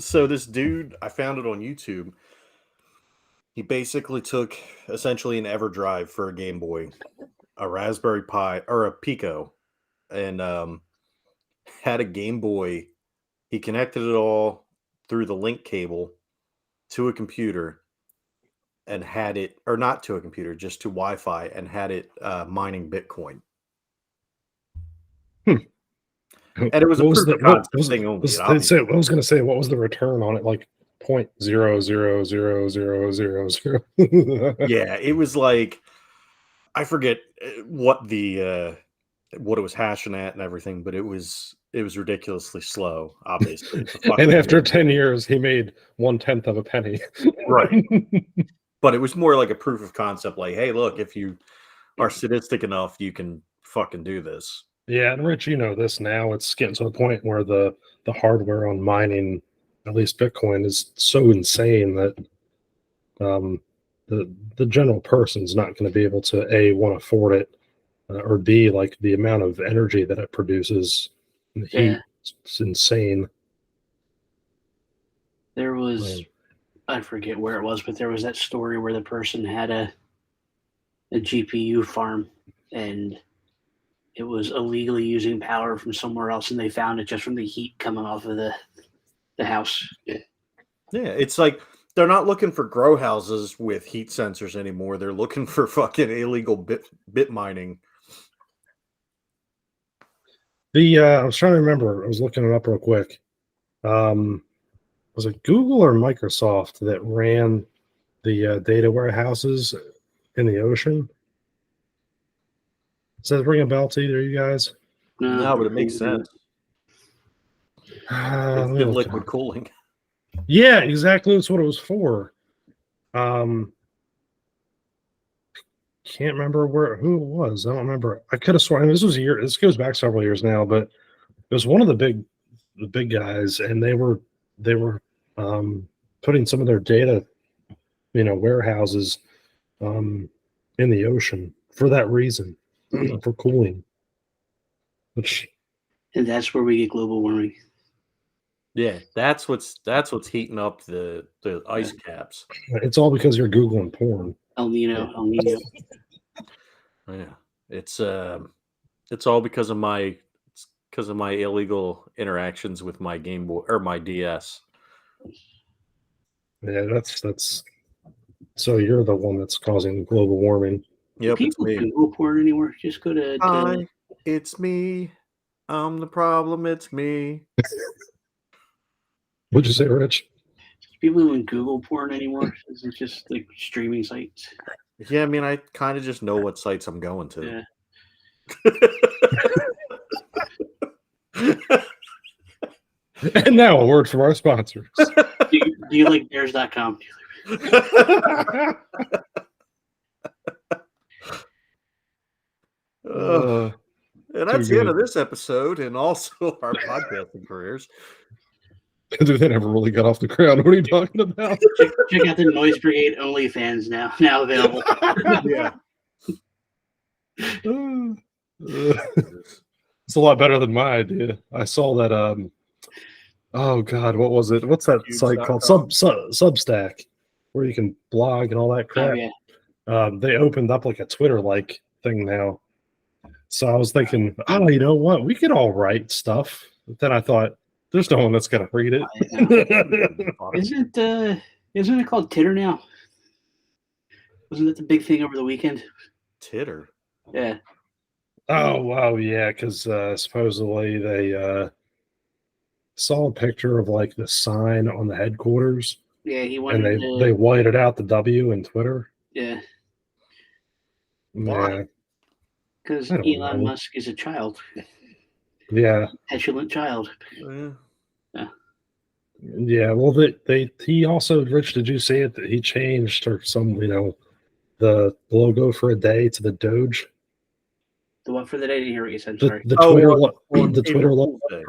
So this dude, I found it on YouTube. He basically took essentially an EverDrive for a Game Boy, a Raspberry Pi, or a Pico, and had a Game Boy. He connected it all through the link cable to a computer and had it, or not to a computer, just to Wi-Fi, and had it mining Bitcoin. And it was a proof of concept thing only. I was going to say, what was the return on it? Like 0.0000000. Yeah, it was like, I forget what it was hashing at and everything, but it was ridiculously slow, obviously. And after 10 years, he made 1/10 of a penny. Right. But it was more like a proof of concept, like, hey, look, if you are sadistic enough, you can fucking do this. Yeah, and Rich, you know this now. It's getting to the point where the hardware on mining, at least Bitcoin, is so insane that the general person's not going to be able to want to afford it, or B, like the amount of energy that it produces, the heat, it's insane. There was, I forget where it was, but there was that story where the person had a GPU farm and it was illegally using power from somewhere else, and they found it just from the heat coming off of the house. Yeah, it's like they're not looking for grow houses with heat sensors anymore. They're looking for fucking illegal bit mining. I was trying to remember. I was looking it up real quick. Was it Google or Microsoft that ran the data warehouses in the ocean? Does that ring a bell to either of you guys? No, but it makes sense. It's good liquid cooling. Yeah, exactly. That's what it was for. Can't remember who it was. I don't remember. I could have sworn this was a year. This goes back several years now, but it was one of the big guys, and they were putting some of their data, warehouses, in the ocean for that reason, for cooling. And that's where we get global warming. Yeah, that's what's heating up the ice caps. It's all because you're Googling porn. El Nino. Yeah, it's all because of my illegal interactions with my Game Boy or my DS. Yeah, that's. So you're the one that's causing global warming. Yep, people it's me. Google porn anymore? Just go to. Hi, it's me. I'm the problem. It's me. What'd you say, Rich? People even Google porn anymore? Is it just like streaming sites? Yeah, I mean, I kind of just know what sites I'm going to. Yeah. And now a word from our sponsors. Do you like bears.com? And that's the end of this episode, and also our podcasting careers. Dude, they never really got off the ground. What are you talking about? Check out the Noise Brigade OnlyFans now available. Yeah. It's a lot better than my idea. I saw that. Oh God, what was it? What's that site called? Substack, where you can blog and all that crap. Oh, yeah. They opened up like a Twitter-like thing now. So I was thinking, oh, you know what? We could all write stuff. But then I thought, there's no one that's gonna read it. Isn't it called Titter now? Wasn't that the big thing over the weekend? Titter. Yeah. Oh wow, yeah, because supposedly they saw a picture of like the sign on the headquarters. Yeah, he wanted and they whited out the W in Twitter. Yeah. Yeah. Because Elon Musk is a child. Yeah. Petulant child. Yeah. Well, he also, Rich, did you see it? That he changed or some, the logo for a day to the Doge. The what for the day? I didn't hear what you said. Sorry. The Twitter logo for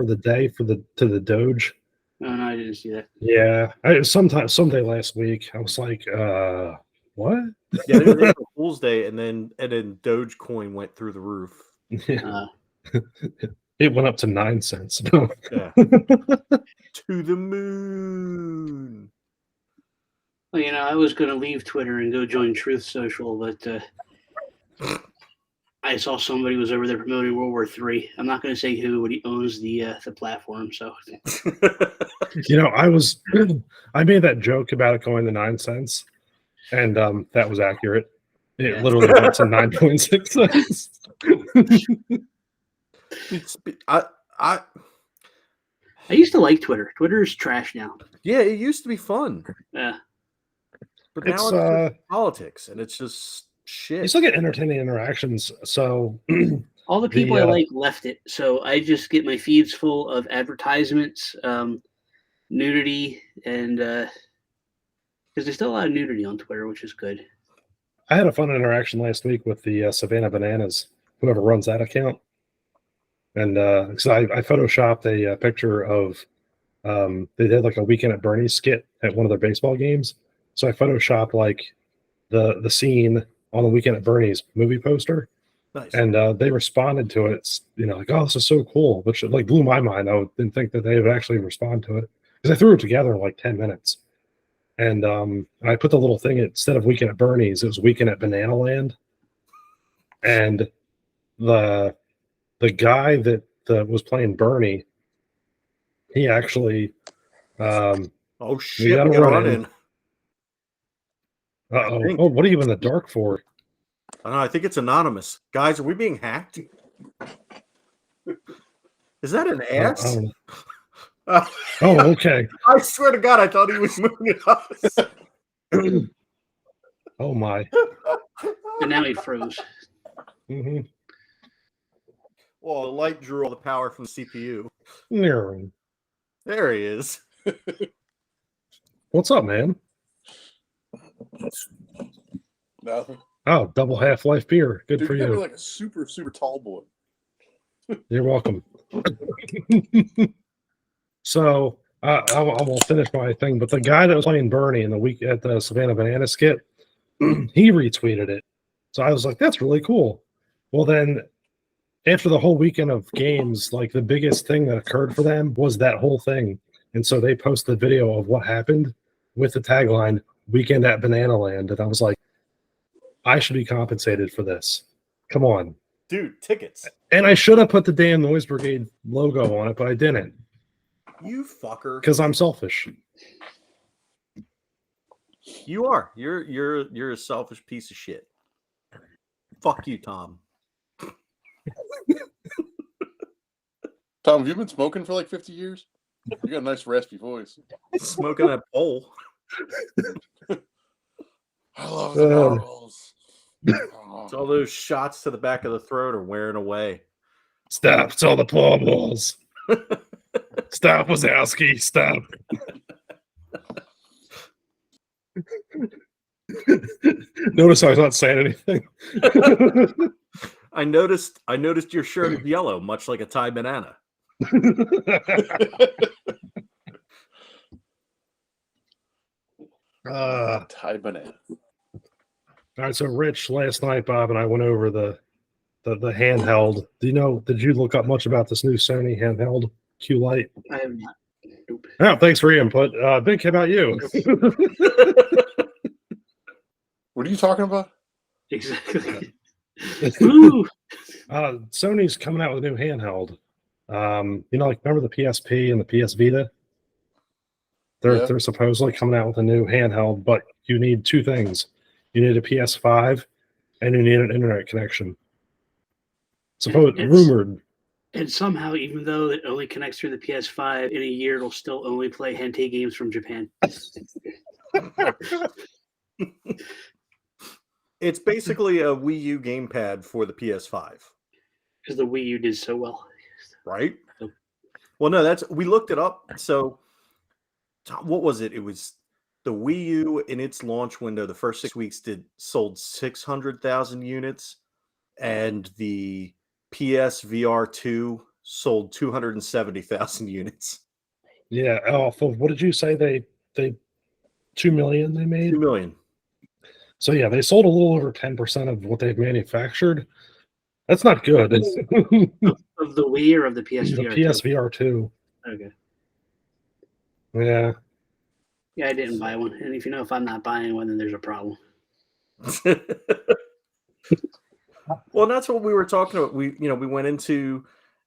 the day to the Doge. Oh, no, I didn't see that. Yeah. Someday last week, I was like, what? Yeah, it was April Fool's Day, and then Dogecoin went through the roof. Yeah. It went up to 9 cents. Yeah. To the moon. Well, you know, I was going to leave Twitter and go join Truth Social, but I saw somebody was over there promoting World War III. I'm not going to say who, but he owns the platform. So, You know, I made that joke about it going to 9 cents, and that was accurate. It literally went to 9.6 cents. I used to like Twitter. Twitter is trash now. Yeah, it used to be fun. Yeah. But now it's just politics, and it's just shit. You still get entertaining interactions. So all the people I like left it. So I just get my feeds full of advertisements, nudity, and because there's still a lot of nudity on Twitter, which is good. I had a fun interaction last week with the Savannah Bananas, whoever runs that account. And because I photoshopped a picture of, they did like a Weekend at Bernie's skit at one of their baseball games. So I photoshopped like the scene on the Weekend at Bernie's movie poster. Nice. And they responded to it, you know, like, oh, this is so cool, which like blew my mind. I didn't think that they would actually respond to it because I threw it together in like 10 minutes. And I put the little thing, instead of Weekend at Bernie's, it was Weekend at Banana Land. And the guy that was playing Bernie, he actually oh shit, we got a run in. Uh-oh. Oh, what are you in the dark for? I don't know, I think it's anonymous. Guys, are we being hacked? Is that an ass? Oh, okay. I swear to God, I thought he was moving us. Oh my. And now he froze. Mm-hmm. Well, the light drew all the power from the CPU. There he is. What's up, man? Nothing. Oh, double Half-Life beer. Good Dude, for you. You. Like a super, super tall boy. You're welcome. So I will finish my thing, but the guy that was playing Bernie in the week at the Savannah Banana skit, he retweeted it. So I was like, that's really cool. Well, then after the whole weekend of games, like the biggest thing that occurred for them was that whole thing. And so they posted a video of what happened with the tagline, Weekend at Banana Land. And I was like, I should be compensated for this. Come on. Dude, tickets. And I should have put the damn Noise Brigade logo on it, but I didn't. You fucker. Because I'm selfish. You are. You're a selfish piece of shit. Fuck you, Tom. Tom, have you been smoking for like 50 years? You got a nice raspy voice. Smoking that bowl. I love the marbles. It's all those shots to the back of the throat are wearing away. Stop. It's all the paw balls. Stop, Wazowski. Stop. Notice I was not saying anything. I noticed your shirt is yellow, much like a Thai banana. Thai banana. All right, so Rich, last night, Bob and I went over the handheld. Did you look up much about this new Sony handheld Q Lite? I have not. Nope. Oh, thanks for your input. Bink, how about you? What are you talking about? Exactly. Sony's coming out with a new handheld. Like remember the PSP and the PS Vita? They're supposedly coming out with a new handheld, but you need two things. You need a PS5 and you need an internet connection. Rumored. And somehow, even though it only connects through the PS5, in a year it'll still only play hentai games from Japan. It's basically a Wii U gamepad for the PS5. Because the Wii U did so well. Right? Well, no, we looked it up. So, what was it? It was the Wii U in its launch window, the first 6 weeks sold 600,000 units, and the PS VR 2 sold 270,000 units. Yeah. What did you say? They 2 million they made? 2 million. So yeah, they sold a little over 10% of what they've manufactured. That's not good. It's Of the Wii or of the the PSVR? PSVR 2. Okay. Yeah. Yeah, I didn't buy one. And if I'm not buying one, then there's a problem. Well, that's what we were talking about. We went into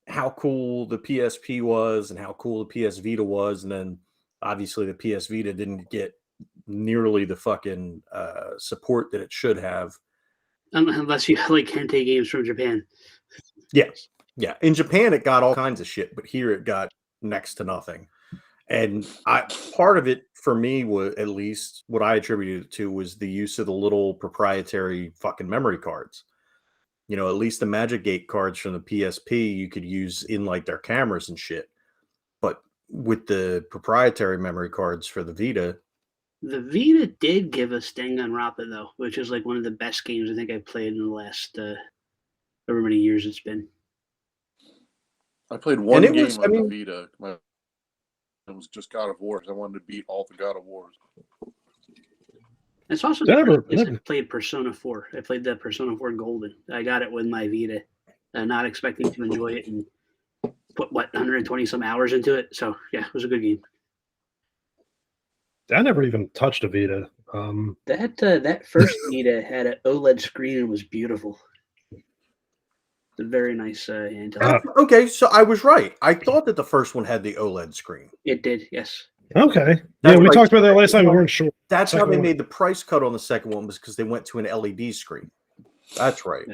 how cool the PSP was and how cool the PS Vita was, and then obviously the PS Vita didn't get nearly the fucking support that it should have. Unless you like hentai games from Japan. Yes. Yeah. In Japan, it got all kinds of shit, but here it got next to nothing. And part of it for me was, at least what I attributed it to, was the use of the little proprietary fucking memory cards. At least the Magic Gate cards from the PSP you could use in like their cameras and shit. But with the proprietary memory cards for the Vita, The Vita did give us Danganronpa though, which is like one of the best games I think I've played in the last however many years it's been. I played one it game was- on the Vita. It was just God of War. I wanted to beat all the God of Wars. It's also Never- the first place never- I played Persona 4. I played the Persona 4 Golden. I got it with my Vita, not expecting to enjoy it, and put 120 some hours into it. So yeah, it was a good game. I never even touched a Vita. That first Vita had an OLED screen and was beautiful. It's a very nice handheld. okay, so I was right. I thought that the first one had the OLED screen. It did, yes. Okay. That's Yeah, we right. talked about that last time. We weren't sure. That's how Second they one. made the price cut on the second one, was because they went to an LED screen. That's right.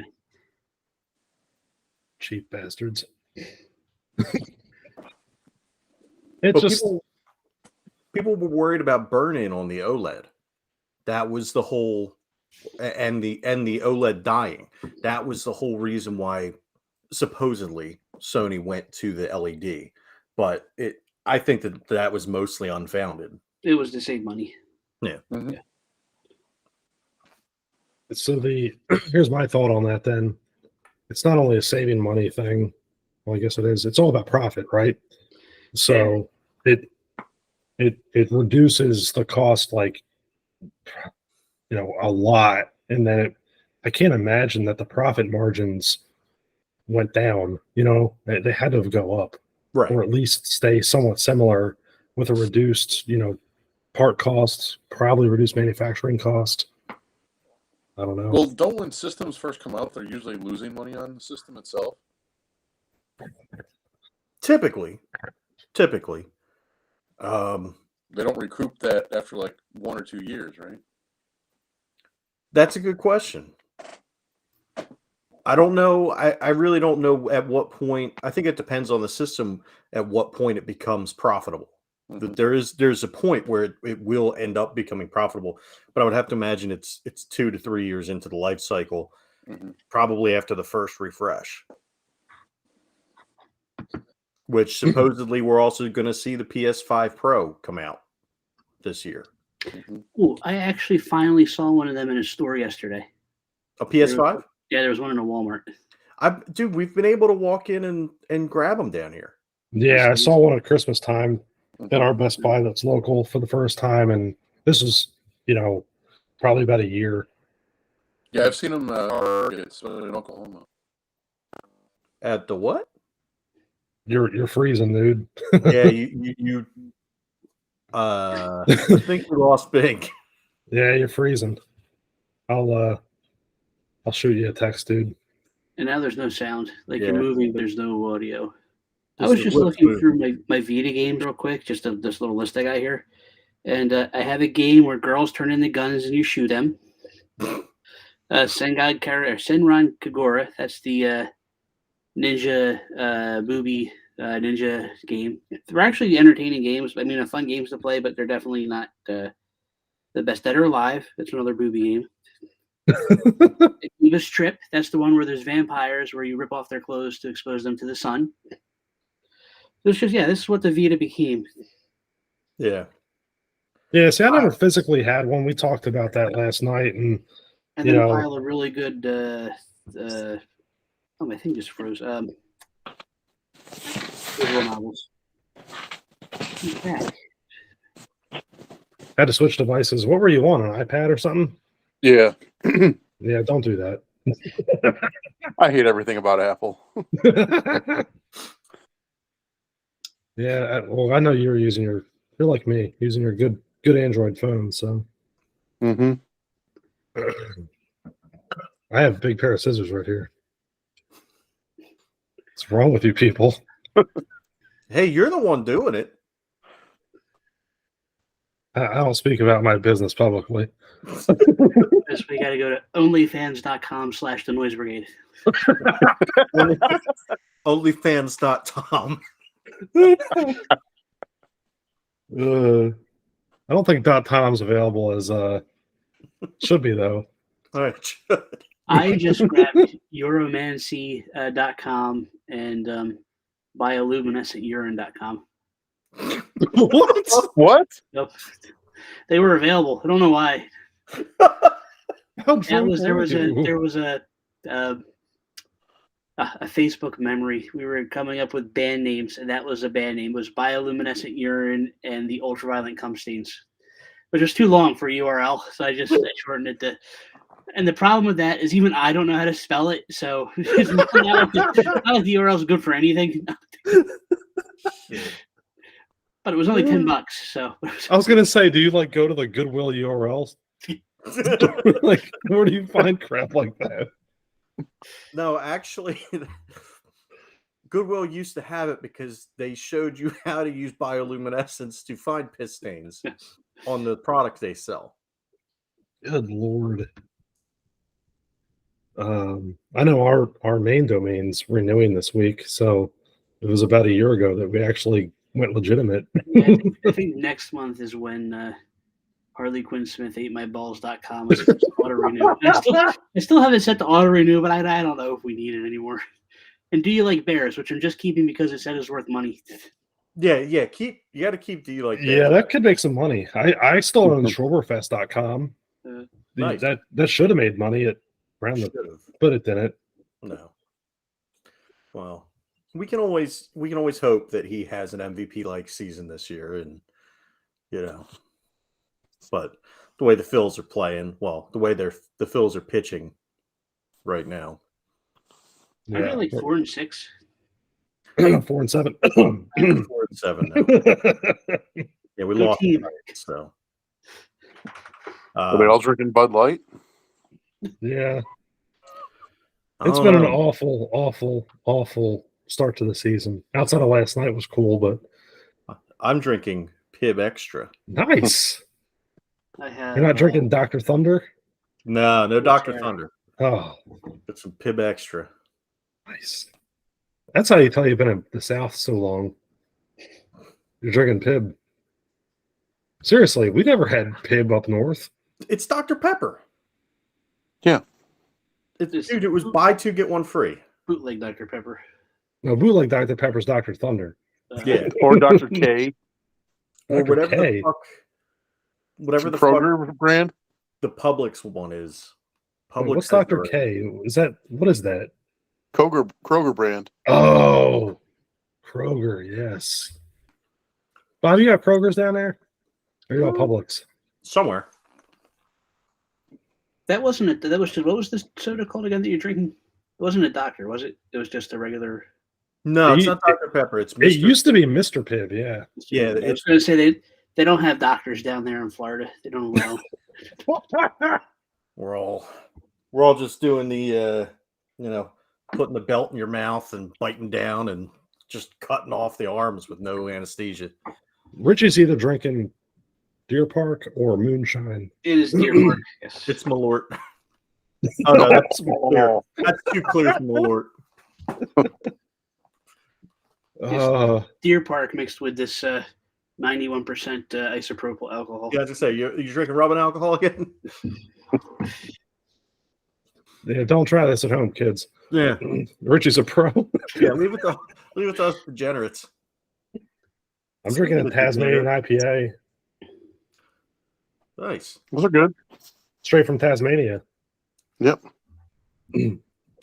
Cheap bastards. But It's just people were worried about burn-in on the OLED. That was the whole, and the OLED dying. That was the whole reason why supposedly Sony went to the LED. But I think that was mostly unfounded. It was to save money. Mm-hmm. so here's my thought on that then. It's not only a saving money thing. Well, I guess it is. It's all about profit, right? So it reduces the cost like a lot, and then I can't imagine that the profit margins went down. They had to go up, Right. or at least stay somewhat similar with a reduced part costs, probably reduced manufacturing cost. I don't know. Well, don't when systems first come out, they're usually losing money on the system itself. Typically. They don't recoup that after like 1 or 2 years, right? That's a good question. I don't know. I really don't know at what point. I think it depends on the system at what point it becomes profitable. Mhm. There's a point where it will end up becoming profitable, but I would have to imagine it's 2 to 3 years into the life cycle, Mhm. probably after the first refresh. Which supposedly we're also going to see the PS5 Pro come out this year. Mhm. Ooh, I actually finally saw one of them in a store yesterday. A PS5? Yeah, there was one in a Walmart. Dude, we've been able to walk in and grab them down here. Yeah, I saw one at Christmas time at Mhm. our Best Buy that's local for the first time, and this is probably about a year. Yeah, I've seen them in Oklahoma. At the what? You're freezing, dude. Yeah, you I think we lost Bink. Yeah, you're freezing. I'll shoot you a text, dude. And now there's no sound. Like Yeah. you're moving, but there's no audio. I Just was the just lips looking moving. through my Vita games real quick, just this little list I got here. And I have a game where girls turn into guns and you shoot them. Senran Kagura, that's the ninja booby ninja game. They're actually entertaining games. I mean, fun games to play, but they're definitely not the best Dead or Alive. That's another booby game. Eva's Trip, that's the one where there's vampires where you rip off their clothes to expose them to the sun. It's just, this is what the Vita became. Yeah. Yeah, see, I never physically had one. We talked about that last night, and And then a pile of really good my thing just froze. Visual novels. Back. had to switch devices. What were you on, an iPad or something? Yeah. Yeah, don't do that. I hate everything about Apple. Yeah, well, I know you're like me, using your good Android phone. So Mm-hmm. I have a big pair of scissors right here. What's wrong with you people? Hey, you're the one doing it. I don't speak about my business publicly. Yes, we got to go to onlyfans.com/the Noise Brigade. Onlyfans.com. I don't think .tom's available as should be though. All right. I just grabbed Euromancy.com and bioluminescenturine.com. What? What? Yep. They were available. I don't know why. How There drunk was were you? a Facebook memory. We were coming up with band names, and that was a band name. It was Bioluminescent Urine and the Ultraviolet Cum Stains, which was too long for URL, so I shortened it to. And the problem with that is even I don't know how to spell it, so it's not like the URL is good for anything. But it was only $10, so. I was gonna say, do you like go to the Goodwill URLs? Like, where do you find crap like that? No, actually, Goodwill used to have it because they showed you how to use bioluminescence to find piss stains on the product they sell. Good Lord. I know our main domain's renewing this week, so it was about a year ago that we actually went legitimate. Yeah, I think next month is when Harley Quinn Smith ate my balls.com was auto renew. I still have it set to auto renew, but I don't know if we need it anymore. And do you like bears, which I'm just keeping because it said it's worth money. Yeah. You got to keep do you like Yeah, that could make some money. I still own Schroberfest.com. Nice. That should have made money but it didn't. No. Well, we can always hope that he has an MVP like season this year, and but the way the Phils are playing, well, the way the Phils are pitching right now. Yeah. Aren't they like 4-6? 4-7. 4-7 now. Yeah, we lost tonight, so. Are they all drinking Bud Light? Yeah. It's been an awful start to the season. Outside of last night was cool, but I'm drinking Pib Extra. Nice. You're not drinking Dr. Thunder? No Dr. Thunder. Oh. It's some Pib Extra. Nice. That's how you tell you've been in the South so long. You're drinking Pib. Seriously, we never had Pib up north. It's Dr. Pepper. Yeah. Dude, it was buy two, get one free. Bootleg Dr. Pepper. No, bootleg Dr. Pepper's Dr. Thunder. Yeah. Or Dr. K. Or whatever the fuck. Whatever the Kroger brand. The Publix one is. Publix. What's Dr. K? What is that? Kroger brand. Oh, Kroger, yes. Bob, you got Kroger's down there? Or you got Publix? Somewhere. That wasn't it. That was what was this soda called again that you're drinking? It wasn't a doctor, was it? It was just a regular. No, it's not Dr. Pepper. It's Mr. It used to be Mr. Pibb, yeah. Yeah, I was going to say they don't have doctors down there in Florida. They don't allow. We're all just doing the putting the belt in your mouth and biting down and just cutting off the arms with no anesthesia. Richie's either drinking Deer Park or moonshine. It is Deer Park. Yes. It's Malört. Oh no, that's clear. That's too clear from Malört. Deer Park mixed with this 91% isopropyl alcohol. Yeah, I was gonna say you drinking rubbing alcohol again. Yeah, don't try this at home, kids. Yeah, Richie's a pro. Yeah, leave it to us degenerates. I'm drinking a Tasmanian IPA. Nice. Those are good. Straight from Tasmania. Yep.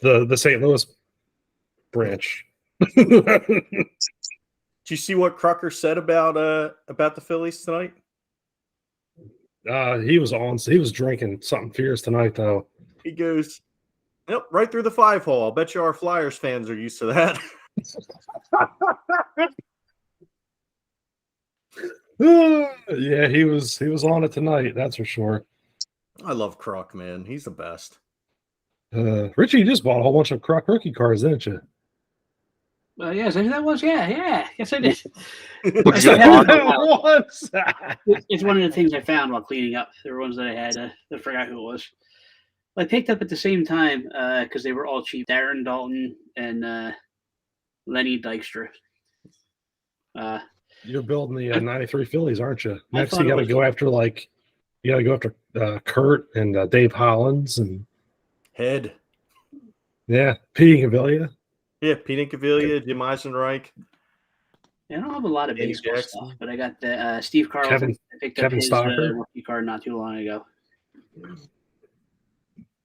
The St. Louis branch. Did you see what Crocker said about the Phillies tonight? He was drinking something fierce tonight, though. He goes, Yep, right through the 5-hole. I'll bet you our Flyers fans are used to that. Yeah, he was on it tonight. That's for sure. I love Kruk, man. He's the best. Richie, you just bought a whole bunch of Kruk rookie cards, didn't you? Well, yes, that was yes, I did. What'd you get, Ron? It's one of the things I found while cleaning up. There were ones that I had. I forgot who it was. I picked up at the same time because they were all cheap. Darren Dalton and Lenny Dykstra. You're building the 93 Phillies, aren't you? I Next, thought you got to it go after Kurt and Dave Hollins and Head. yeah, Pete Gavilia. Yeah, Pete Incaviglia, Jim Eisenreich. Yeah, I don't have a lot of Danny baseball Jackson. stuff, but I got the Steve Carlson. I picked up Kevin his Stocker. rookie card not too long ago.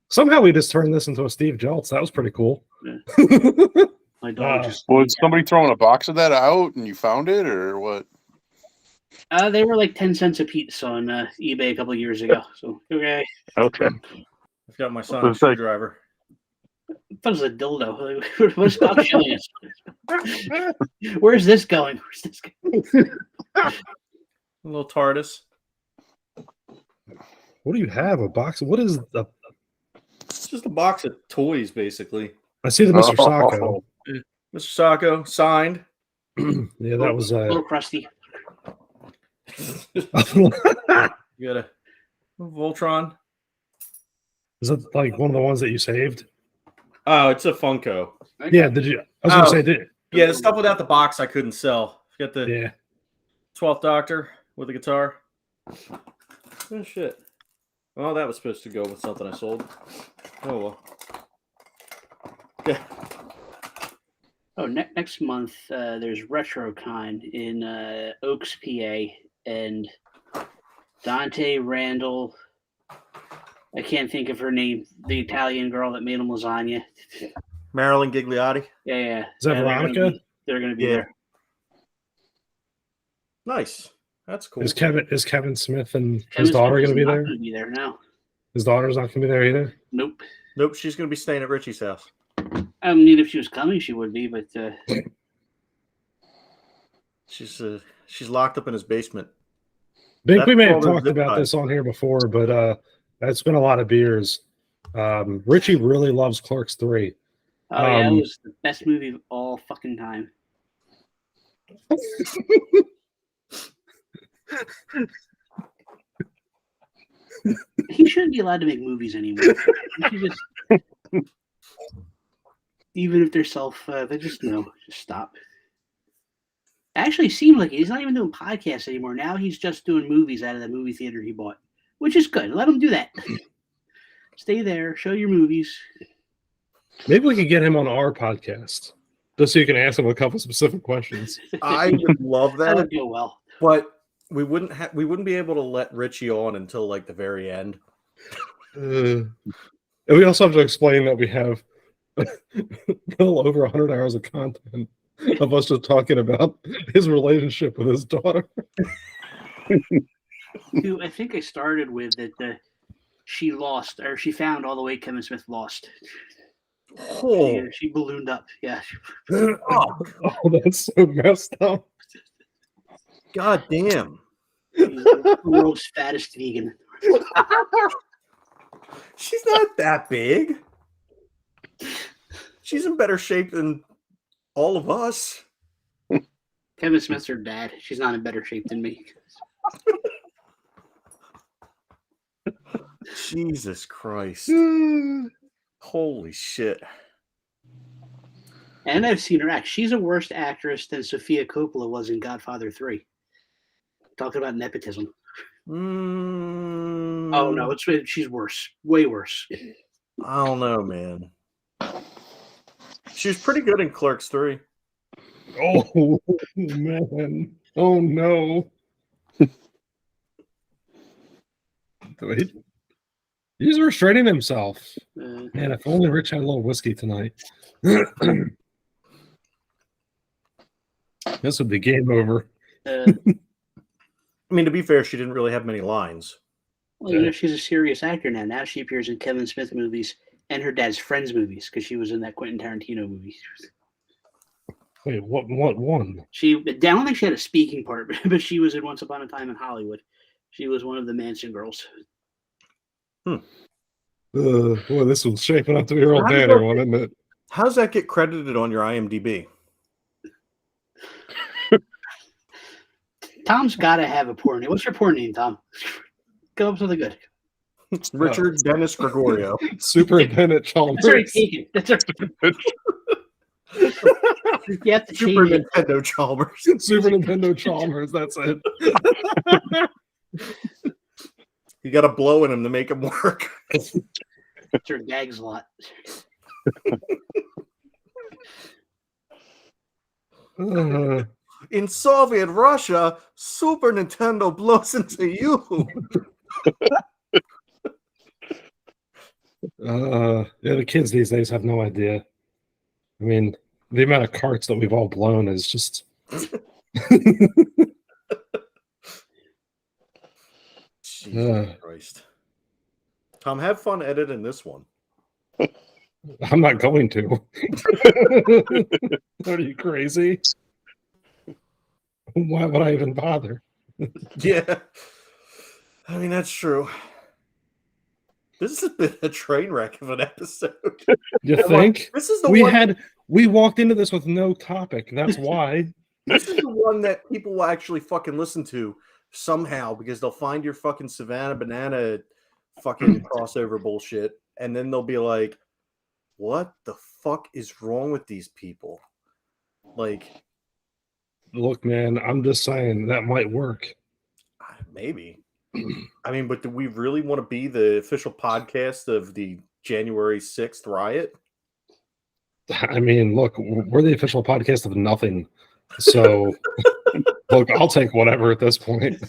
Somehow we just turned this into a Steve Jeltz. That was pretty cool. Yeah. My dog just. Was somebody throwing a box of that out and you found it, or what? They were like 10 cents a piece on eBay a couple of years ago. So okay. Okay. I've got my It's sonic like- screwdriver. That was a dildo. What's Bob showing us? Where's this going? A little TARDIS. What do you have? A box? What is the? It's just a box of toys, basically. I see the Mr. Sacco. Mr. Sacco, signed. Yeah, that was a little crusty. You got a Voltron. Is it like one of the ones that you saved? Oh, it's a Funko. Yeah, did you? I was gonna say, did Yeah, the stuff without the box I couldn't sell. You got the yeah. 12th Doctor with the guitar. Oh, shit. Well, that was supposed to go with something I sold. Oh, well. Yeah. Oh, next month there's RetroCon in Oaks, PA, and Dante Randall. I can't think of her name. The Italian girl that made him lasagna. Marilyn Gigliotti. Yeah. Is that Veronica? They're going to be Yeah. there. Nice. That's cool. Is Kevin Smith and Kevin his daughter Smith going to is be not there? Going to be there now. His daughter's not going to be there either. Nope. Nope, she's going to be staying at Richie's house. I mean, if she was coming, she would be, but She's locked up in his basement. Bink, That's we may have all the talked zip about ties. this on here before, but it's been a lot of beers. Richie really loves Clerks 3. it was the best movie of all fucking time. He shouldn't be allowed to make movies anymore. He should just, even if they're they just stop. Actually, seems like he's not even doing podcasts anymore. Now he's just doing movies out of the movie theater he bought, which is good. Let him do that. Stay there, show your movies. Maybe we could get him on our podcast just so you can ask him a couple specific questions. I would love That that, would go well. but we wouldn't be able to let Richie on until like the very end. And we also have to explain that we have a little over 100 hours of content of us just talking about his relationship with his daughter. Who I think I started with that she lost, or she found all the way Kevin Smith lost. Oh, She ballooned up. Yeah. Oh, that's so messed up. God damn. She's the world's fattest vegan. She's not that big. She's in better shape than all of us. Kevin Smith's her dad. She's not in better shape than me. Jesus Christ. Holy shit. And I've seen her act. She's a worse actress than Sofia Coppola was in Godfather 3. Talking about nepotism. Oh no, she's worse. Way worse. I don't know, man. She was pretty good in Clerks 3. Oh, man. Oh, no. Wait. He's restraining himself. Man, if only Rich had a little whiskey tonight. This would be game over. I mean, to be fair, she didn't really have many lines. Well, she's a serious actor now. Now she appears in Kevin Smith movies and her dad's Friends movies because she was in that Quentin Tarantino movie. Wait, what one? I don't think she had a speaking part, but she was in Once Upon a Time in Hollywood. She was one of the Manson girls. Boy, this was shaping up to be a real banner one, isn't it? How does that get credited on your IMDb? Tom's got to have a porn name. What's your porn name, Tom? Come up with something good. Richard Dennis Gregorio. Superintendent Chalmers. That's already taken. That's already... You have to Super change it. Nintendo Chalmers. Super Nintendo Chalmers. That's it. You got to blow in him to make him work. It's your gags a lot. In Soviet Russia, Super Nintendo blows into you. Yeah, the kids these days have no idea. I mean, the amount of carts that we've all blown is just. Jesus Christ. Tom, have fun editing this one. I'm not going to. Are you crazy? Why would I even bother? Yeah. I mean, that's true. This has been a train wreck of an episode. You think? This is the we walked into this with no topic. That's why. This is the one that people will actually fucking listen to somehow because they'll find your fucking Savannah Banana fucking crossover bullshit, and then they'll be like, what the fuck is wrong with these people? Like, look, man, I'm just saying that might work. Maybe. I mean, but do we really want to be the official podcast of the January 6th riot? I mean, look, we're the official podcast of nothing. So, look, I'll take whatever at this point.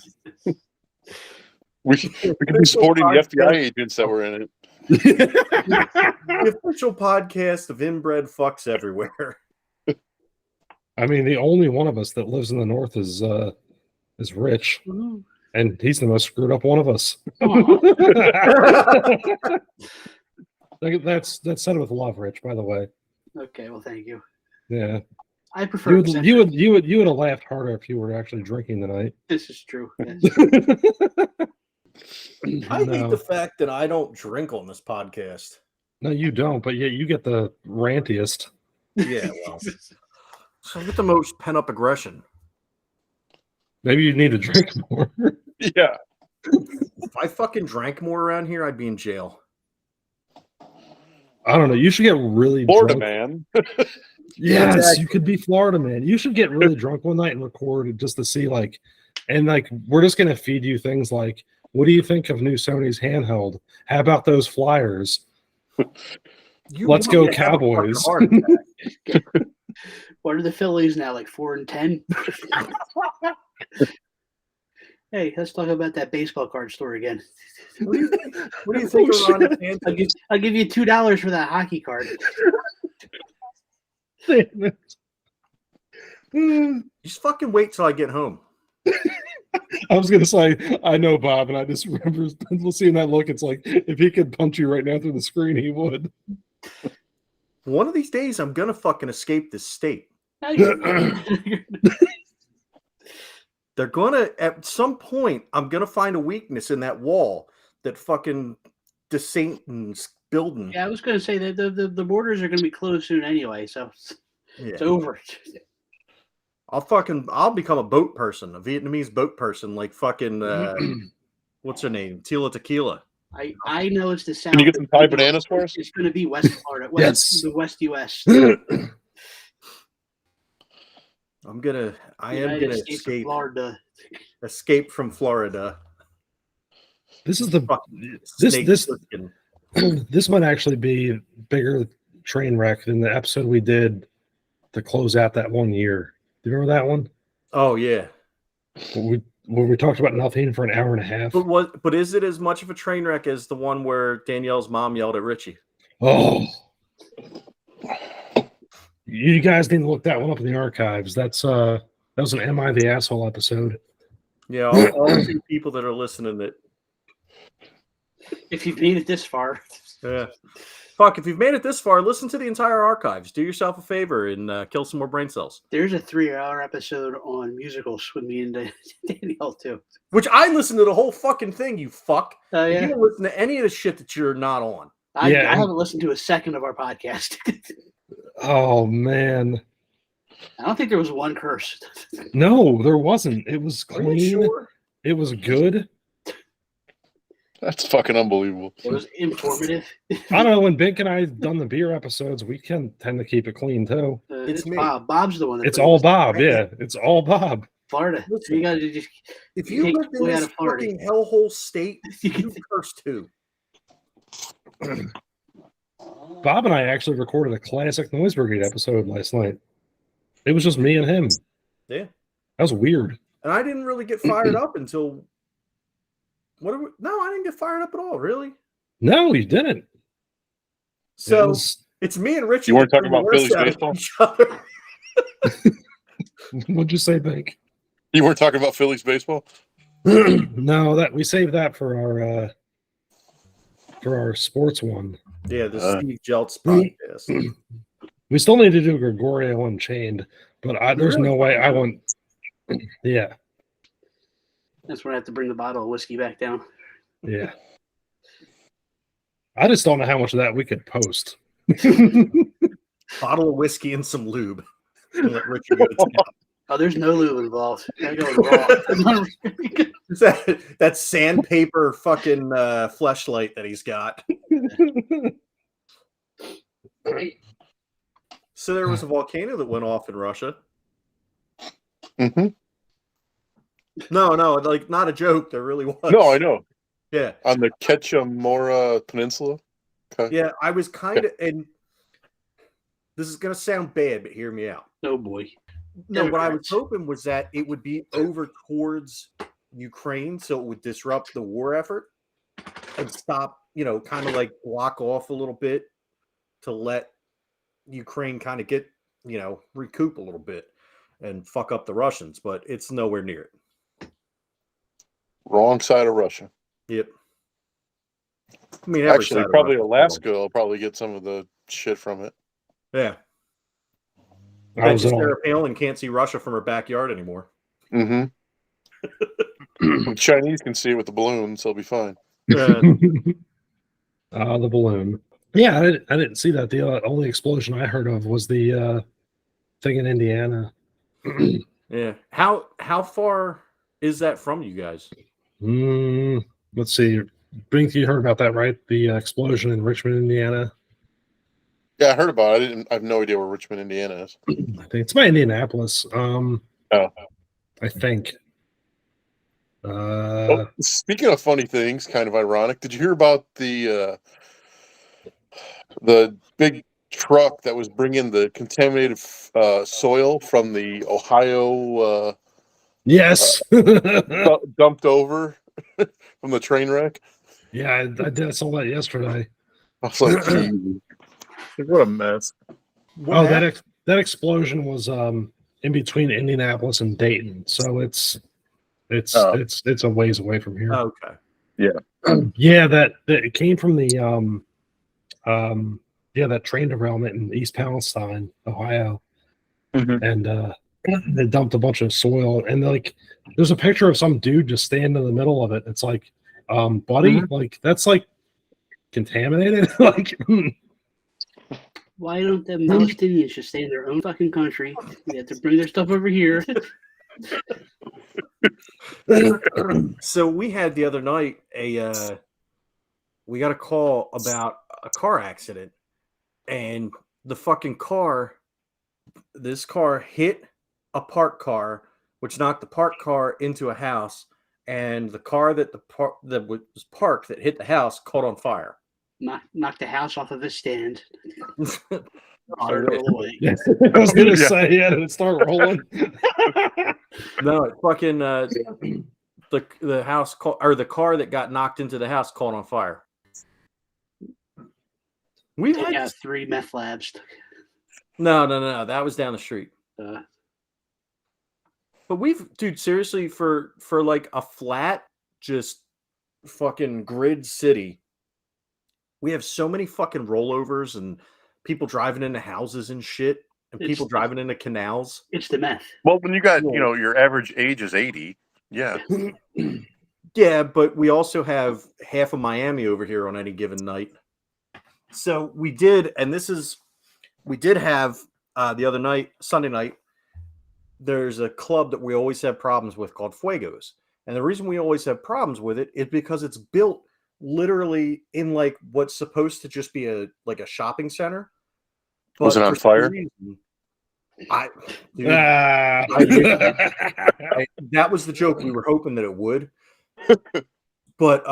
We can be supporting the FBI agents that were in it. The official podcast of inbred fucks everywhere. I mean, the only one of us that lives in the north is Rich, and he's the most screwed up one of us. That's said with love, Rich. By the way. Okay, well, thank you. Yeah, I prefer. You would have laughed harder if you were actually drinking tonight. This is true. Yes. I hate the fact that I don't drink on this podcast. No, you don't, but yet you get the rantiest. Yeah, well. So I get the most pent-up aggression. Maybe you need to drink more. Yeah. If I fucking drank more around here, I'd be in jail. I don't know. You should get really Florida drunk. man. Yes, exactly. You could be Florida man. You should get really drunk one night and record it just to see, like, and like we're just gonna feed you things like, what do you think of new Sony's handheld? How about those flyers? Let's go Cowboys. What are the Phillies now? Like 4-10? Hey, let's talk about that baseball card store again. What do you think of Ron Anthony? I'll give you $2 for that hockey card. Just fucking wait till I get home. I was gonna say, I know Bob, and I just remember seeing that look. It's like if he could punch you right now through the screen, he would. One of these days, I'm gonna fucking escape this state. They're gonna, at some point, I'm gonna find a weakness in that wall that fucking DeSatan's building. Yeah, I was gonna say that the borders are gonna be closed soon anyway, so it's over. I'll become a boat person, a Vietnamese boat person, like fucking what's her name? Tila Tequila. I know it's the South. Can you get some Thai bananas for us? It's going to be West Florida, the West U.S. I am gonna escape from Florida. This is this might actually be a bigger train wreck than the episode we did to close out that one year. Do you remember that one? Oh yeah. Where we talked about nothing for an hour and a half. But is it as much of a train wreck as the one where Danielle's mom yelled at Richie? Oh, you guys need to look that one up in the archives. That was an Am I the Asshole episode. Yeah, all 2 people that are listening that if you've made it this far. Yeah. Fuck, if you've made it this far, listen to the entire archives. Do yourself a favor and kill some more brain cells. There's a 3-hour episode on musicals with me and Danielle too. Which I listened to the whole fucking thing, you fuck. Oh You yeah, don't listen to any of the shit that you're not on. I Yeah. haven't listened to a second of our podcast. Oh man. I don't think there was one curse. No, there wasn't. It was Are you clean. sure? It was good. That's fucking unbelievable. It was informative. I don't know. When Bink and I have done the beer episodes, we can tend to keep it clean too. It's me. Bob. Bob's the one. That It's brings all us Bob. right Yeah, it's all Bob. Florida. Listen, You got to just. If you take lived in way out this of Florida. fucking hellhole state, you curse too. Bob and I actually recorded a classic Noise Brigade episode last night. It was just me and him. Yeah. That was weird. And I didn't really get fired up until no, I didn't get fired up at all, really. No, you didn't. So It it's me and Richie. You weren't that talking bring about the worst Phillies out of baseball? each other. what'd you say, Bink? You weren't talking about Phillies baseball? No, that we saved that for our sports one. Yeah, the Steve Jeltz podcast. We still need to do Gregorio Unchained, but there's no way I want. Yeah, That's when I have to bring the bottle of whiskey back down. yeah. I just don't know how much of that we could post. Bottle of whiskey and some lube. And let Richie go to town. Oh, there's no lube involved. I go raw. It's that sandpaper fucking fleshlight that he's got. So there was a volcano that went off in Russia. Mm-hmm. No, like not a joke. There really was. No, I know. Yeah, On the Ketchamora Peninsula. Okay. yeah. I was kind of, and this is gonna sound bad, but hear me out. Oh boy. No, what I was Democrats. hoping was that it would be over towards Ukraine, so it would disrupt the war effort and stop, kind of like block off a little bit to let Ukraine kind of get, recoup a little bit and fuck up the Russians, but it's nowhere near it. Wrong side of Russia. Yep. I mean, every Actually, side of probably Russia. Alaska will probably get some of the shit from it. Yeah. I Bet was you on. Sarah Palin can't see Russia from her backyard anymore. Mm-hmm. The Chinese can see it with the balloons, they'll be fine. The balloon. Yeah, I didn't see that. The only explosion I heard of was the thing in Indiana. Yeah. How far is that from you guys? Let's see. Bink, you heard about that, right? The explosion in Richmond, Indiana. Yeah, I heard about it. I have no idea where Richmond, Indiana is. I think it's by Indianapolis. Oh. I think. Speaking of funny things, kind of ironic. Did you hear about the big truck that was bringing the contaminated soil from the Ohio Yes. dumped over from the train wreck? Yeah, I did. I saw that yesterday. I was like, "Gee, what a mess." What happened? That explosion was in between Indianapolis and Dayton, so it's a ways away from here. Okay. Yeah, that it came from the that train derailment in East Palestine, Ohio, and they dumped a bunch of soil, and there's a picture of some dude just standing in the middle of it. It's like, buddy, like that's like contaminated. Like, Why don't the Palestinians just stay in their own fucking country? They have to bring their stuff over here. So we had the other night we got a call about a car accident, and this car hit a parked car, which knocked the parked car into a house, and the car that was parked that hit the house caught on fire. Knock the house off of its stand. I was gonna say, yeah, did it start rolling? No, it fucking the house or the car that got knocked into the house caught on fire. We Take had out 3 meth labs. no. That was down the street. But dude, seriously, for like a flat, just fucking grid city, We have so many fucking rollovers and people driving into houses and shit, and people driving into canals. It's the meth. Well, when you got, your average age is 80. Yeah. Yeah, but we also have half of Miami over here on any given night. So we did have the other night, Sunday night, there's a club that we always have problems with called Fuegos. And the reason we always have problems with it is because it's built literally in like what's supposed to just be a shopping center. But Was it on for some fire? reason, that was the joke. We were hoping that it would. But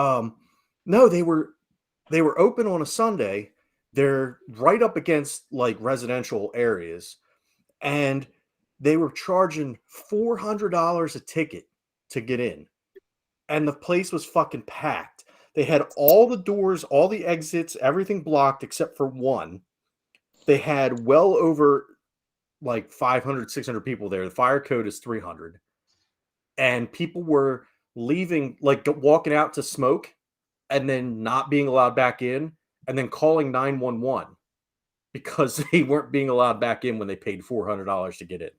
no, they were open on a Sunday. They're right up against like residential areas, and they were charging $400 a ticket to get in, and the place was fucking packed. They had all the doors, all the exits, everything blocked except for one. They had well over like 500, 600 people there. The fire code is 300, and people were leaving, like walking out to smoke and then not being allowed back in, and then calling 911 because they weren't being allowed back in when they paid $400 to get in.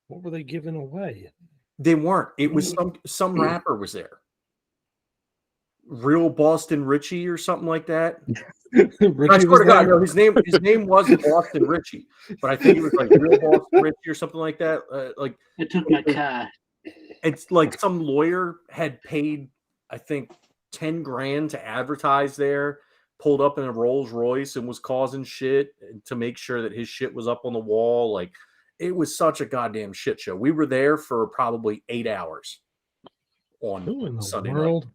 What were they giving away? They weren't. It was some rapper was there. Real Boston Richie or something like that. I swear to God, no, his name wasn't Boston Richie, but I think it was like Real Boston Richie or something like that. Like I took my car. It's like some lawyer had paid, I think, 10 grand to advertise there, pulled up in a Rolls Royce and was causing shit to make sure that his shit was up on the wall. Like, it was such a goddamn shit show. We were there for probably 8 hours on Sunday world?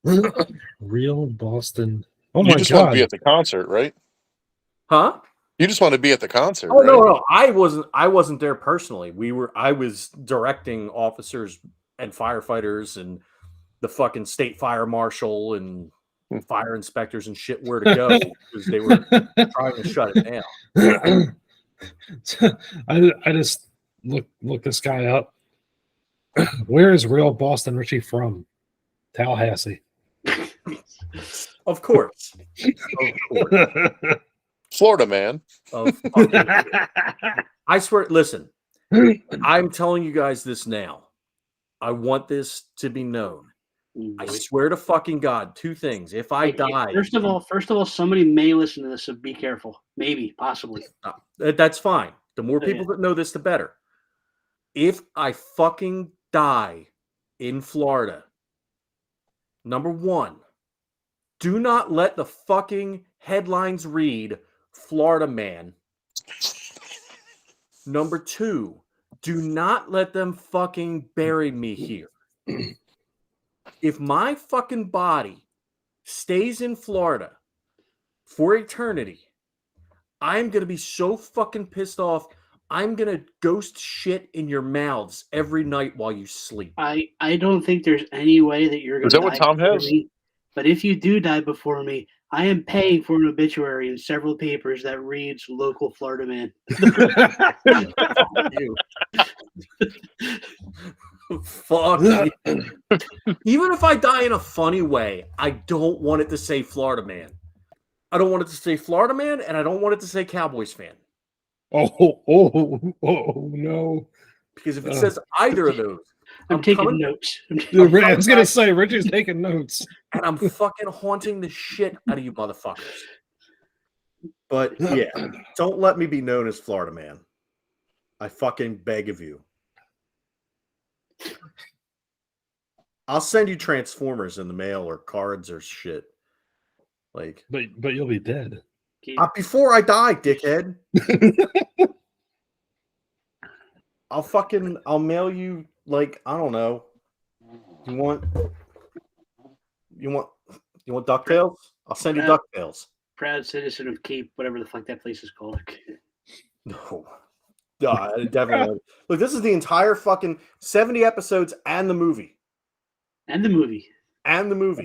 night. Real Boston. Oh you my just God. want to be at the concert, right? Huh? You just want to be at the concert, Oh, right? no. I wasn't there personally. I was directing officers and firefighters and the fucking state fire marshal and fire inspectors and shit where to go because they were trying to shut it down. I just look this guy up. Where is Real Boston Richie from? Tallahassee. Of course. Florida man. I swear, listen, I'm telling you guys this now. I want this to be known. I swear to fucking God, two things. If I die, First of all, somebody may listen to this, so be careful. Maybe, possibly. That's fine. The more people that know this, the better. If I fucking die in Florida, number one, do not let the fucking headlines read Florida man. Number two, do not let them fucking bury me here. If my fucking body stays in Florida for eternity, I'm going to be so fucking pissed off. I'm going to ghost shit in your mouths every night while you sleep. I don't think there's any way that you're going to die. Is that what Tom has? Me. But if you do die before me, I am paying for an obituary in several papers that reads local Florida man. Fuck you. Even if I die in a funny way, I don't want it to say Florida man. I don't want it to say Florida man, and I don't want it to say Cowboys fan. Oh no. Because if it says either of those, I'm taking notes. I was going to say, Richie's taking notes. And I'm fucking haunting the shit out of you motherfuckers. But yeah, don't let me be known as Florida man. I fucking beg of you. I'll send you Transformers in the mail or cards or shit. Like, but you'll be dead. Before I die, dickhead. I'll mail you, like, I don't know. You want DuckTales? I'll send you DuckTales. Proud citizen of Cape, whatever the fuck that place is called. No. Definitely. Look, this is the entire fucking 70 episodes and the movie. And the movie.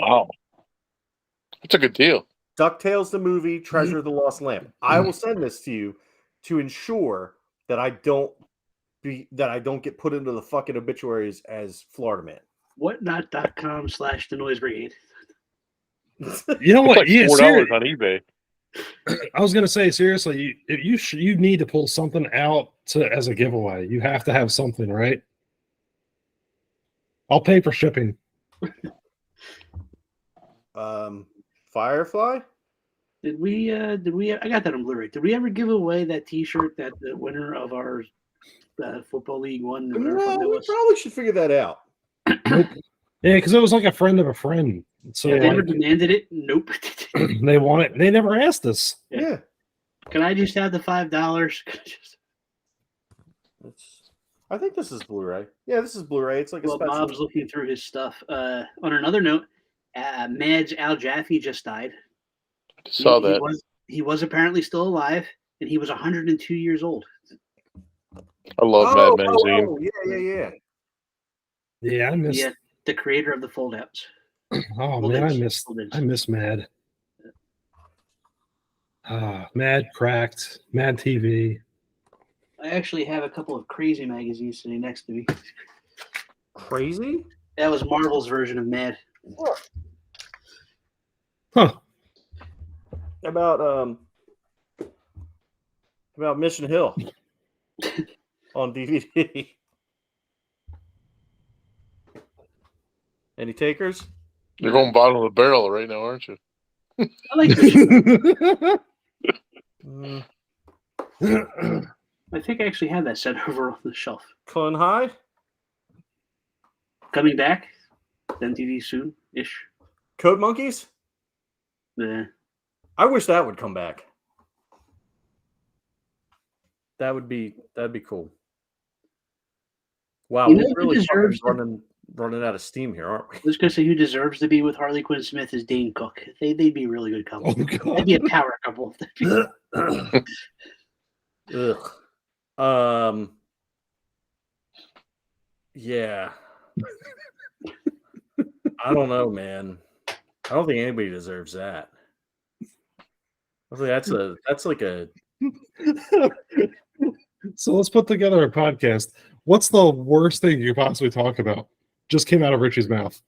Wow. That's a good deal. DuckTales the movie, Treasure of the Lost Lamp. I will send this to you to ensure that I don't get put into the fucking obituaries as Florida man. Whatnot.com/the Noise Brigade. You know It's what? like Yeah, $4 on eBay. I was gonna say seriously, you need to pull something out as a giveaway. You have to have something, right? I'll pay for shipping. Firefly. Did we? I got that on Blu-ray. Did we ever give away that T-shirt that the winner of our football league won? Whatever No, fuck that we was? probably should figure that out. Nope. Yeah, because it was like a friend of a friend. So They never like, demanded it. Nope. they want it. They never asked us. Yeah. Can I just have the $5? I think this is Blu-ray. Yeah, this is Blu-ray. It's like a Well, special. Bob's looking through his stuff. On another note, Madge Al Jaffe just died. Saw that. He was apparently still alive, and he was 102 years old. I love Mad Magazine. Yeah. Yeah, I missed. Yeah, the creator of the foldouts. Oh man, I miss Mad. Mad Cracked, Mad TV. I actually have a couple of Crazy magazines sitting next to me. Crazy? That was Marvel's version of Mad. Huh. About Mission Hill on DVD. Any takers? You're going bottom of the barrel right now, aren't you? I like this. I think I actually have that set over on the shelf. Clone High? Coming back, MTV soon-ish. Code Monkeys? Yeah. I wish that would come back. That'd be cool. Wow, You know we're who really fucking deserves running out of steam here, aren't we? I was going to say who deserves to be with Harley Quinn Smith is Dane Cook. They'd be a really good couple. Oh god. That'd be a power couple. Ugh. Yeah. I don't know, man. I don't think anybody deserves that. I think that's like a. So let's put together a podcast. What's the worst thing you could possibly talk about? Just came out of Richie's mouth.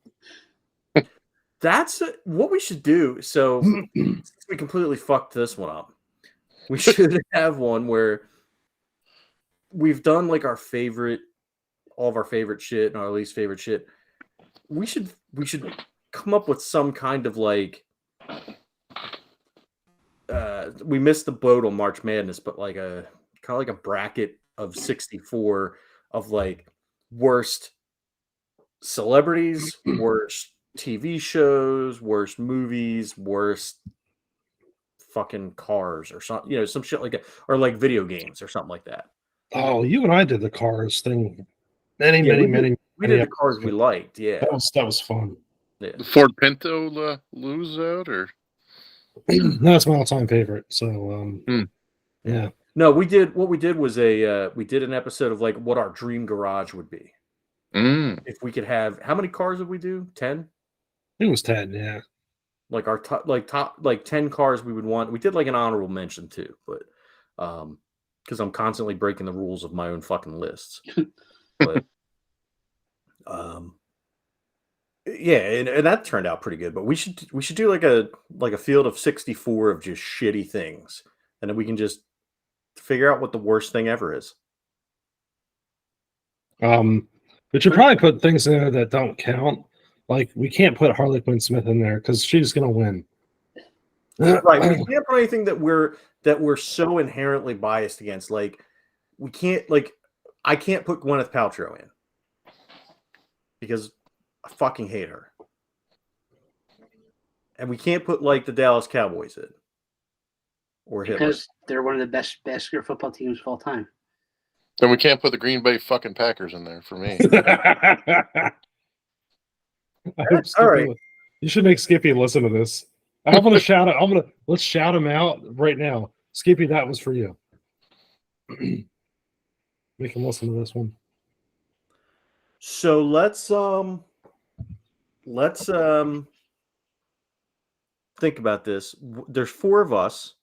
That's what we should do. So we completely fucked this one up. We should have one where we've done like all of our favorite shit and our least favorite shit. We should come up with some kind of like we missed the boat on March Madness, but like a kind of like a bracket of 64 of like worst celebrities, worst TV shows, worst movies, worst fucking cars or something, some shit like that, or like video games or something like that. Oh, you and I did the cars thing. Many. We did the cars we liked. Yeah, that was fun. Yeah. The Ford Pinto lose out, or That's my all-time favorite. So, yeah. No, we did. What we did was we did an episode of like what our dream garage would be. If we could have, how many cars did we do? 10? It was 10, yeah. Like our top 10 cars we would want. We did like an honorable mention too, but because I'm constantly breaking the rules of my own fucking lists. But yeah, and that turned out pretty good. But we should do like a field of 64 of just shitty things, and then we can just figure out what the worst thing ever is. But you probably put things in there that don't count. Like we can't put Harley Quinn Smith in there because she's gonna win. Right. We can't put anything that we're so inherently biased against. Like we can't I can't put Gwyneth Paltrow in because I fucking hate her. And we can't put like the Dallas Cowboys in. Or Hitler. Because they're one of the best basketball football teams of all time. Then we can't put the Green Bay fucking Packers in there for me. All right. You should make Skippy listen to this. I'm gonna shout out. Let's shout him out right now. Skippy, that was for you. Make him listen to this one. So let's think about this. There's 4 of us.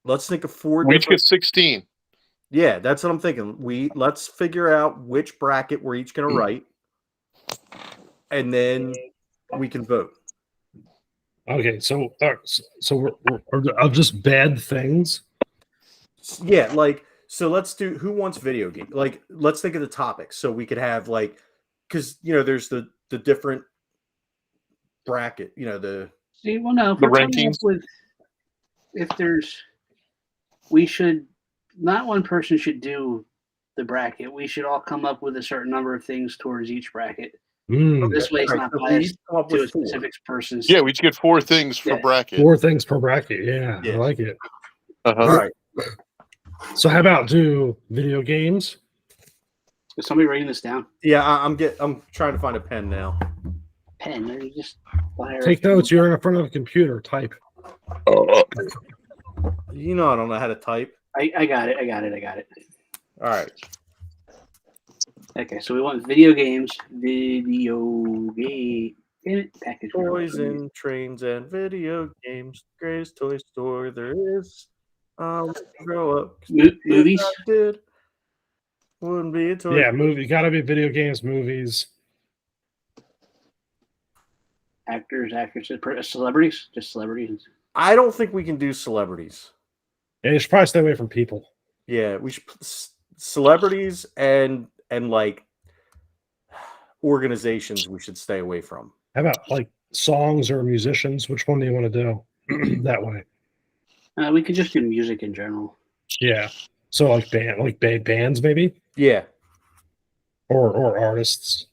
Let's think of 4 We each get 16. Yeah, that's what I'm thinking. Let's figure out which bracket we're each gonna write, and then we can vote. Okay, so we're of just bad things. Yeah, like so. Let's do who wants video game. Like, let's think of the topics so we could have like, because there's the different bracket. See, well, no, if The we're coming up rankings? with, if there's, we should, not one person should do the bracket. We should all come up with a certain number of things towards each bracket. Mm, This way, it's Alright, not so we biased each come up to a with 4. specific person's. Yeah, we each get 4 things for Yeah. bracket. 4 things per bracket. Yeah, Yeah. I like it. Uh-huh. All right. So how about do video games? Is somebody writing this down? Yeah, I'm trying to find a pen now. Pen. Or you just fire Take notes. You're in front of a computer. Type. I don't know how to type. I got it. All right. Okay, so we want video games. Package. Toys and trains and video games. Greatest toy store there is. Grow up. Movies. I did. Wouldn't be a toy. Yeah, movie. Got to be video games, movies. Actors, actresses, celebrities. Just celebrities. I don't think we can do celebrities. Yeah, you should probably stay away from people. Yeah, we should celebrities and like organizations we should stay away from. How about like songs or musicians? Which one do you want to do that way? We could just do music in general. Yeah. So like bands maybe, Yeah. or artists.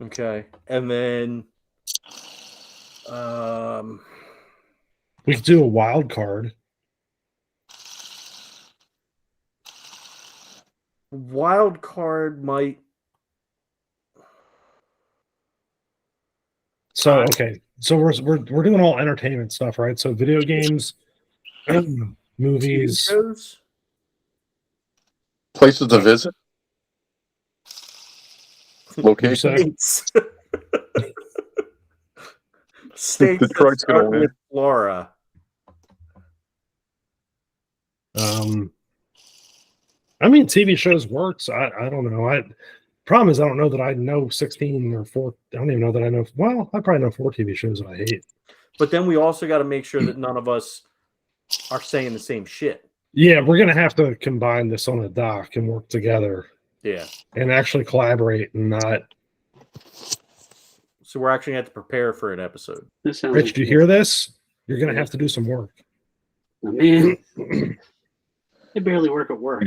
Okay. And then We could do a wild card. wild card might. So okay. So we're doing all entertainment stuff, right? So video games, movies. Shows? Places to visit? Location? States. States that Detroit's gonna start win. with Flora. I mean, TV shows works. I don't know. Problem is I don't know that I know 16 or 4. I don't even know that I know. Well, I probably know 4 TV shows that I hate. But then we also got to make sure that none of us are saying the same shit. Yeah, we're gonna have to combine this on a doc and work together Yeah. and actually collaborate and not. So we're actually going to have to prepare for an episode. This sounds Rich, like, do you hear this? You're gonna have to do some work. Oh, man, I barely work at work.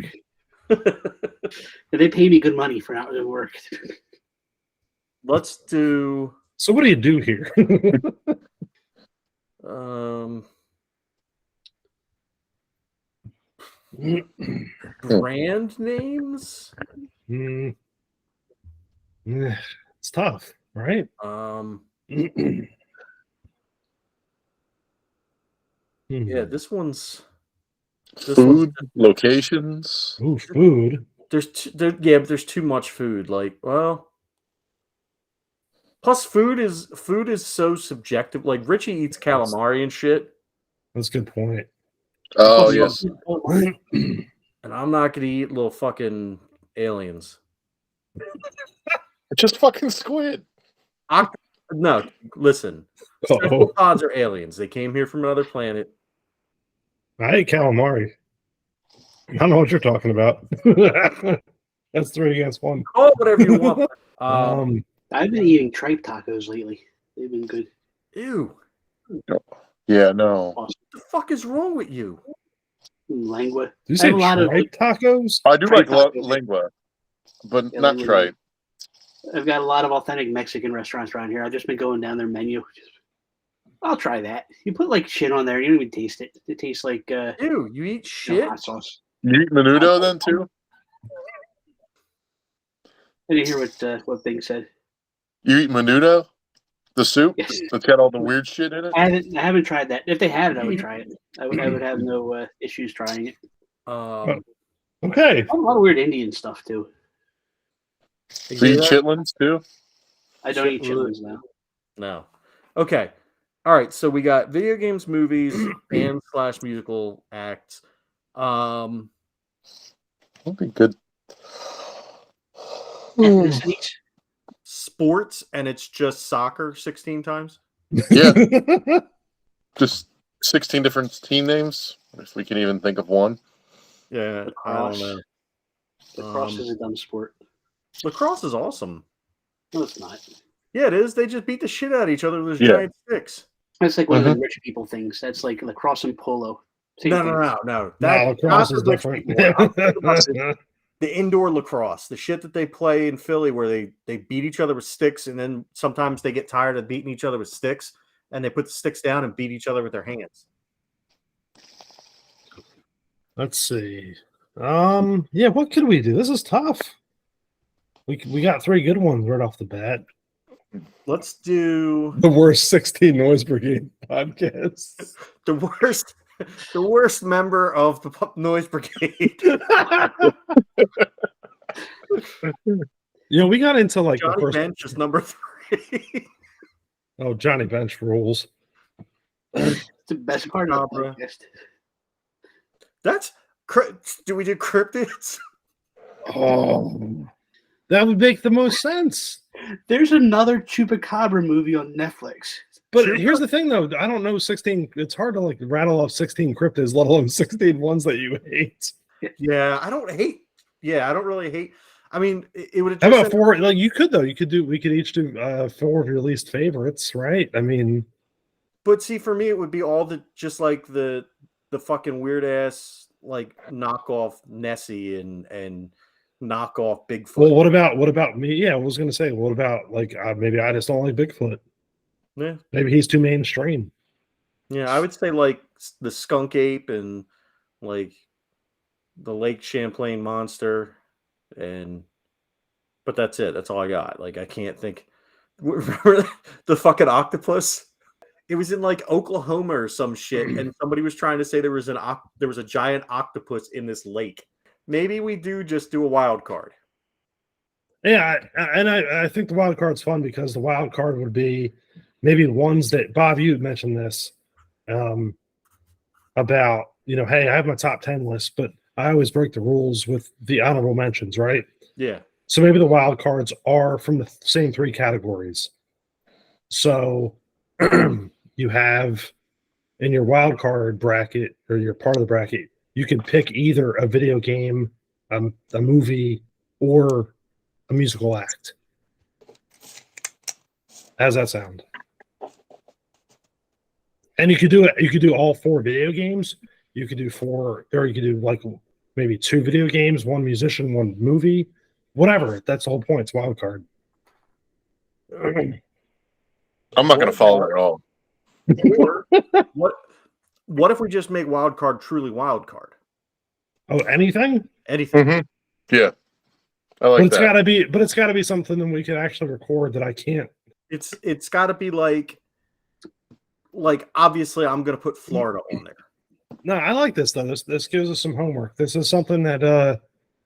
They pay me good money for not doing work. Let's do So what do you do here? brand names. It's tough, right? Yeah, this one's Food, locations. Ooh, food. but there's too much food. Like, well, plus food is so subjective. Like Richie eats calamari and shit, That's a good point. Oh, yes. and I'm not gonna eat little fucking aliens. Just fucking squid. No, listen. Cephalopods are aliens. They came here from another planet. I ate calamari. I don't know what you're talking about. That's 3 against 1. Call it whatever you want. I've been eating tripe tacos lately. They've been good. Ew. Yeah, no. What the fuck is wrong with you? Lengua. Do you say I have a lot of tripe tacos? I do Tripe like tacos. lingua, but Yeah, not lingua. tripe. I've got a lot of authentic Mexican restaurants around here. I've just been going down their menu. I'll try that. You put like shit on there. You don't even taste it. It tastes like Ew, you eat shit? hot sauce. You eat menudo then too? I didn't hear what Bink said. You eat menudo? The soup Yes. that's got all the weird shit in it? I haven't tried that. If they had it, I would try it. I would have no issues trying it. Okay. A lot of weird Indian stuff too. Do you eat chitlins too? I don't eat chitlins now. No. Okay. All right. So we got video games, movies, band / musical acts. That'd be good. Ethnicities. sports and it's just soccer 16 times? Yeah. Just 16 different team names, if we can even think of one. Yeah, I don't know. Lacrosse is a dumb sport. Lacrosse is awesome. No, it's not. Yeah, it is. They just beat the shit out of each other with those Yeah. giant sticks. That's like one of the rich people things. That's like lacrosse and polo. Same thing. No. No, That lacrosse is not the rich different. people. I'm talking about the indoor lacrosse, the shit that they play in Philly where they beat each other with sticks, and then sometimes they get tired of beating each other with sticks and they put the sticks down and beat each other with their hands. Let's see. Yeah, what could we do? This is tough. We got 3 good ones right off the bat. Let's do The worst 16 Noise Brigade podcasts. the worst member of the Noise Brigade. We got into like Johnny the first. Bench is number 3. Oh, Johnny Bench rules. It's the best part of the Cobra. podcast. Do we do cryptids? Oh, that would make the most sense. There's another Chupacabra movie on Netflix. But here's the thing, though. I don't know 16. It's hard to like rattle off 16 cryptids, let alone 16 ones that you hate. Yeah, I don't really hate. I mean, it would have. How about 4? Like you could though. We could each do 4 of your least favorites, right? I mean, but see, for me, it would be all just like the fucking weird ass like knockoff Nessie and knockoff Bigfoot. well, what about me? Yeah, I was gonna say, what about like maybe I just don't like Bigfoot. Yeah, Maybe he's too mainstream. yeah, I would say like the skunk ape and like the Lake Champlain monster, but that's it. That's all I got. Like I can't think. Remember the fucking octopus? It was in like Oklahoma or some shit, and somebody was trying to say there was a giant octopus in this lake. Maybe we just do a wild card. Yeah, I think the wild card's fun because the wild card would be maybe ones that Bob, you had mentioned this about, hey, I have my top 10 list, but I always break the rules with the honorable mentions, right? Yeah. So maybe the wild cards are from the same 3 categories. So you have in your wild card bracket or your part of the bracket, you can pick either a video game, a movie, or a musical act. How's that sound? And you could do it. You could do all 4 video games. You could do 4, or you could do like maybe 2 video games, 1 musician, 1 movie, whatever. That's the whole point. It's wild card. I'm not going to follow that at all. Or what if we just make wild card truly wild card? Oh, anything? Anything. Mm-hmm. Yeah. I like that. But it's gotta be something that we can actually record that I can't. It's gotta be like obviously I'm gonna put Florida on there. No, I like this though. This gives us some homework. This is something that all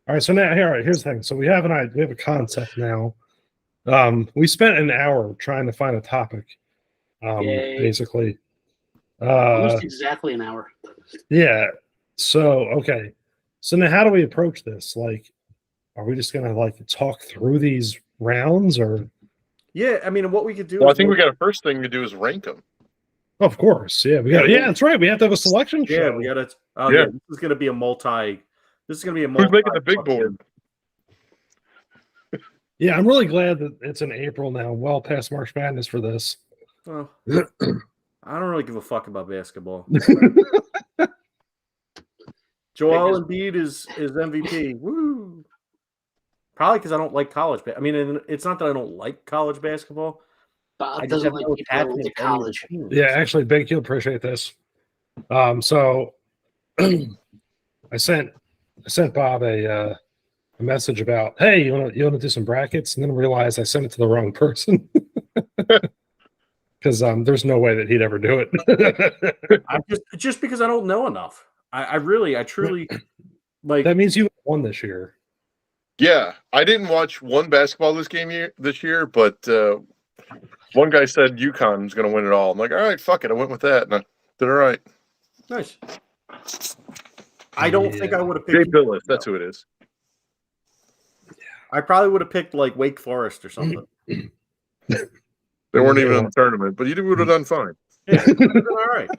right, so now here's the thing. So we have a concept now. We spent an hour trying to find a topic. Basically. Almost exactly an hour. Yeah. So okay. So now how do we approach this? Like, are we just gonna like talk through these rounds or? Yeah, I mean, what we could do. Well, I think we got a first thing to do is rank them. Of course, yeah, we got. Yeah, that's right. We have to have a selection show. Yeah, we got to. Yeah, this is going to be a multi. This is going to be a multi. Who's making the big board? Yeah, I'm really glad that it's in April now, well past March Madness for this. Well, I don't really give a fuck about basketball. Joel Embiid is MVP. Woo! Probably because I don't like college. I mean, it's not that I don't like college basketball. Bob I just doesn't have like no people that went to attachment to any of the college. teams. Yeah, actually, Bink, you'll appreciate this. So I sent Bob a message about, hey, you want to do some brackets, and then realized I sent it to the wrong person because there's no way that he'd ever do it. I just because I don't know enough. I truly like. That means you won this year. Yeah, I didn't watch one basketball this year, but one guy said UConn's going to win it all. I'm like, all right, fuck it. I went with that, and I did all right. Nice. I don't think I would have picked. Jay Billis, that's who it is. I probably would have picked like Wake Forest or something. They weren't even in the tournament, but you would have done fine. Yeah, all right.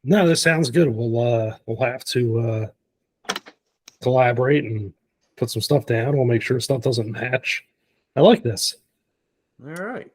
No, this sounds good. We'll have to collaborate and put some stuff down. We'll make sure stuff doesn't match. I like this. All right.